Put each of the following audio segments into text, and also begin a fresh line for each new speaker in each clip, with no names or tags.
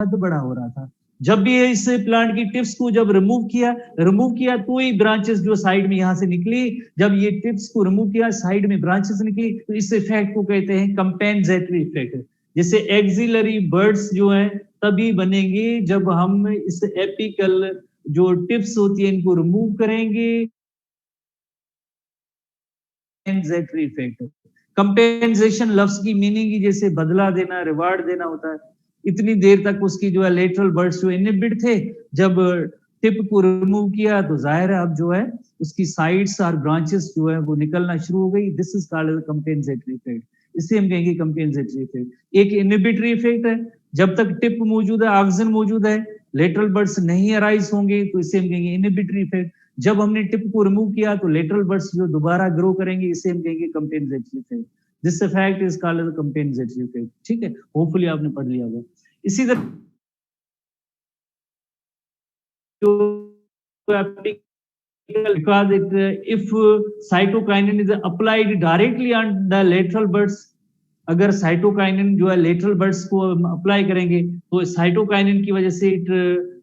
कद बड़ा हो रहा था। जब भी इस प्लांट की टिप्स को जब रिमूव किया तो ही ब्रांचेस जो साइड में यहाँ से निकली, जब ये टिप्स को रिमूव किया साइड में ब्रांचेस निकली, तो इस इफेक्ट को कहते हैं कंपेंसेटरी इफेक्ट। जैसे एक्सिलरी बर्ड्स जो है तभी बनेंगे जब हम इस एपिकल जो टिप्स होती है इनको रिमूव करेंगे। कंपेंसेटरी इफेक्ट, कंपेंसेशन लफ्ज की मीनिंग ही जैसे बदला देना, रिवार्ड देना होता है। इतनी देर तक उसकी जो है लेटरल बर्ड्स जो इनहिबिट थे, जब टिप को रिमूव किया तो जाहिर है अब जो है उसकी साइड्स और ब्रांचेस जो है वो निकलना शुरू हो गई। This is called as compensatory effect. इसे हम कहेंगे कंपेंसेटरी इफेक्ट। एक इनहिबिटरी इफेक्ट है, जब तक टिप मौजूद है, ऑक्सिजन मौजूद है, लेटरल बर्ड्स नहीं अराइज होंगे तो इसे हम कहेंगे इनहिबिटरी इफेक्ट। जब हमने टिप को रिमूव किया तो लेटरल बर्ड्स जो दोबारा ग्रो करेंगे, इसे हम कहेंगे compensatory effect. This effect is called as compensatory effect. ठीक है, होपफुली आपने पढ़ लिया होगा। इसी तरह because if cytokinin is applied directly on the lateral buds, अगर साइटोकाइनिन जो है लेटरल बर्ड्स को अप्लाई करेंगे तो साइटोकाइनिन की वजह से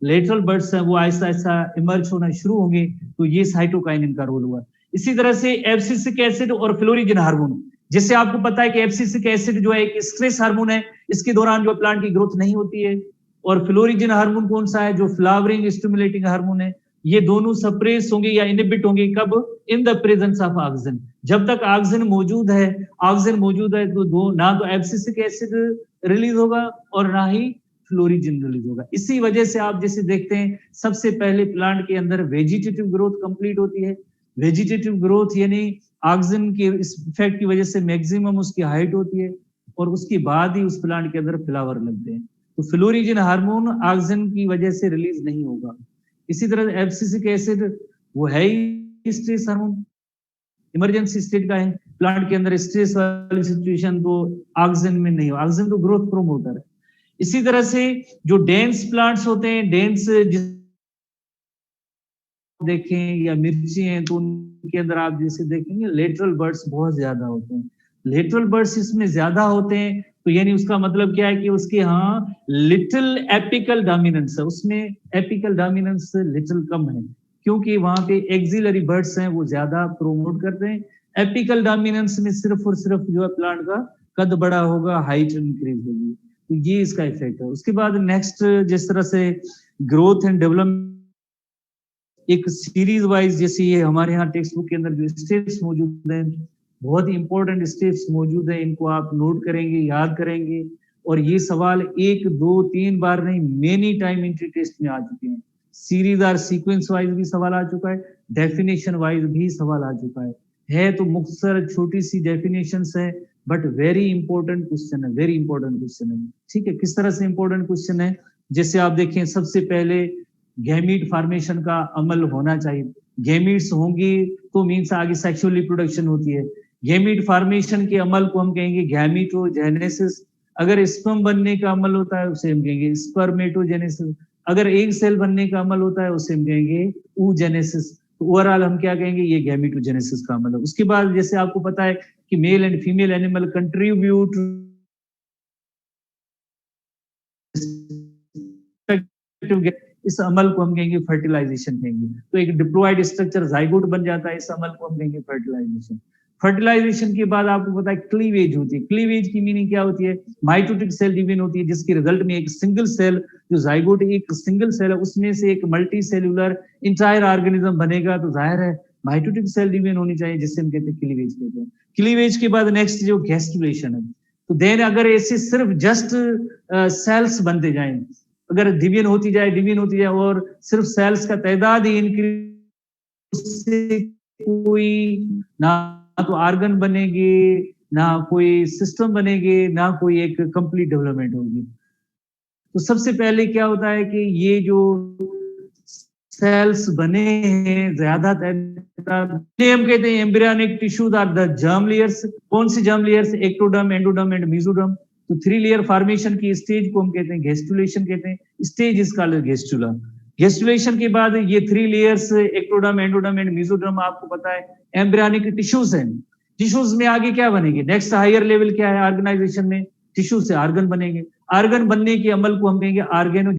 लेटरल बर्ड्स हैं वो ऐसा ऐसा इमर्ज होना शुरू होंगे, तो ये साइटोकाइनिन का रोल हुआ। इसी तरह से एब्सिसिक एसिड और फ्लोरिजन हार्मोन, जिससे आपको पता है कि एब्सिसिक एसिड जो है एक स्ट्रेस हार्मोन है, इसके दौरान जो प्लांट की ग्रोथ नहीं होती है। और फ्लोरिजन हार्मोन कौन सा है, जो फ्लावरिंग स्टिमुलेटिंग हार्मोन है। ये दोनों सप्रेस होंगे या इनहिबिट होंगे कब, in the presence of oxygen. जब तक ऑक्सीजन मौजूद है तो दो ना तो एब्सिसिक एसिड रिलीज होगा और ना ही फ्लोरिजन रिलीज होगा। इसी वजह से आप जैसे देखते हैं सबसे पहले प्लांट के अंदर वेजिटेटिव ग्रोथ कंप्लीट होती है। वेजिटेटिव ग्रोथ यानी ऑक्सीजन के इफेक्ट की वजह से मैक्सिमम उसकी हाइट होती है और उसके बाद ही उस प्लांट के अंदर फ्लावर लगते हैं। तो फ्लोरिजन हार्मोन ऑक्सीजन की वजह से रिलीज नहीं होगा। इसी तरह एब्सिसिक एसिड वो है ही स्ट्रेस हार्मोन, इमरजेंसी स्टेट का है। प्लांट के अंदर स्ट्रेस वाली सिचुएशन तो ऑक्सीजन में नहीं हो, ऑक्सीजन तो ग्रोथ प्रोमोटर है। इसी तरह से जो डेंस प्लांट्स होते हैं, डेंस देखें या मिर्ची हैं तो उनके अंदर आप जैसे देखेंगे लेटरल बर्ड्स बहुत ज्यादा होते हैं। लेटरल बर्ड्स इसमें ज्यादा होते हैं तो यानी उसका मतलब क्या है कि उसके यहाँ लिटिल एपिकल डोमिनेंस है, उसमें एपिकल डोमिनेंस लिटिल कम है, क्योंकि वहां पे एक्सिलरी बर्ड्स हैं वो ज्यादा प्रोमोट करते हैं। एपिकल डोमिनेंस में सिर्फ और सिर्फ जो है प्लांट का कद बड़ा होगा, हाइट इंक्रीज होगी, तो ये इसका इफेक्ट है। उसके बाद नेक्स्ट जिस तरह से ग्रोथ एंड डेवलपमेंट एक सीरीज वाइज, जैसे ये हमारे यहाँ टेक्स्ट बुक के अंदर जो स्टेप्स मौजूद हैं, बहुत ही इंपॉर्टेंट स्टेप्स मौजूद है, इनको आप नोट करेंगे, याद करेंगे। और ये सवाल 1 2 3 बार नहीं, मेनी टाइम एंट्री टेस्ट में आ चुके हैं। सीरीज और सीक्वेंस वाइज भी सवाल आ चुका है, डेफिनेशन वाइज भी सवाल आ चुका है तो मुख्तसर छोटी सी डेफिनेशंस है, बट वेरी इंपॉर्टेंट क्वेश्चन है, वेरी इंपॉर्टेंट क्वेश्चन है। ठीक है, किस तरह से इंपॉर्टेंट क्वेश्चन है, जैसे आप देखें सबसे पहले गैमीट फॉर्मेशन का अमल होना चाहिए। गैमीट्स होंगी तो मीन्स आगे सेक्सुअल रिप्रोडक्शन होती है। गैमीट फॉर्मेशन के अमल को हम कहेंगे गैमीटोजेनेसिस। अगर स्पर्म बनने का अमल होता है उसे हम कहेंगे स्पर्मेटोजेनेसिस। अगर एग सेल बनने का अमल होता है उसे हम कहेंगे oogenesis। तो ओवरऑल हम क्या कहेंगे, ये गैमीटोजेनेसिस का अमल है। उसके बाद जैसे आपको पता है कि male and female animal contribute इस अमल को हम कहेंगे फर्टिलाइजेशन कहेंगे। तो एक डिप्लॉयड स्ट्रक्चर जाइगोट बन जाता है, इस अमल को हम कहेंगे फर्टिलाइजेशन। फर्टिलाइजेशन के बाद आपको पता है क्लीवेज होती है। क्लीवेज की मीनिंग क्या होती है, माइटोटिक सेल डिवीजन होती है, जिसके रिजल्ट में एक सिंगल सेल, जो जाइगोट एक सिंगल सेल है, उसमें से एक मल्टी सेल्यूलर इंटायर ऑर्गेनिज्म बनेगा, तो जाहिर है माइटोटिक सेल डिवीजन होनी चाहिए, जिससे हम कहते हैं क्लीवेज कहते हैं। क्लीवेज के बाद नेक्स्ट जो गैस्ट्रुलेशन है, तो देन अगर ऐसे सिर्फ जस्ट सेल्स बनते जाएं, अगर डिवीजन होती जाए और सिर्फ सेल्स का तादाद ही इंक्रीज, उससे कोई ना तो ऑर्गन बनेंगे, ना कोई सिस्टम बनेंगे, ना कोई एक कंप्लीट डेवलपमेंट होगी। तो सबसे पहले क्या होता है कि ये जो सेल्स बने हैं ज्यादा तादाद, हम कहते हैं embryonic tissues are the germ layers. कौन सी germ layers, ectoderm, endoderm and mesoderm. तो 3 लेयर फॉर्मेशन की स्टेज को हम कहते हैं गेस्टुलेशन कहते हैं। Stage is called gastrula. Gastrulation के बाद ये 3 layers ectoderm, endoderm and mesoderm आपको पता है एम्ब्रियोनिक टिश्यूज हैं। टिश्यूज में आगे क्या बनेंगे, नेक्स्ट हायर लेवल क्या है ऑर्गेनाइजेशन में, टिश्यू से ऑर्गन बनेंगे, आर्गन बनने के अमल को हम कहेंगे ऑर्गेनो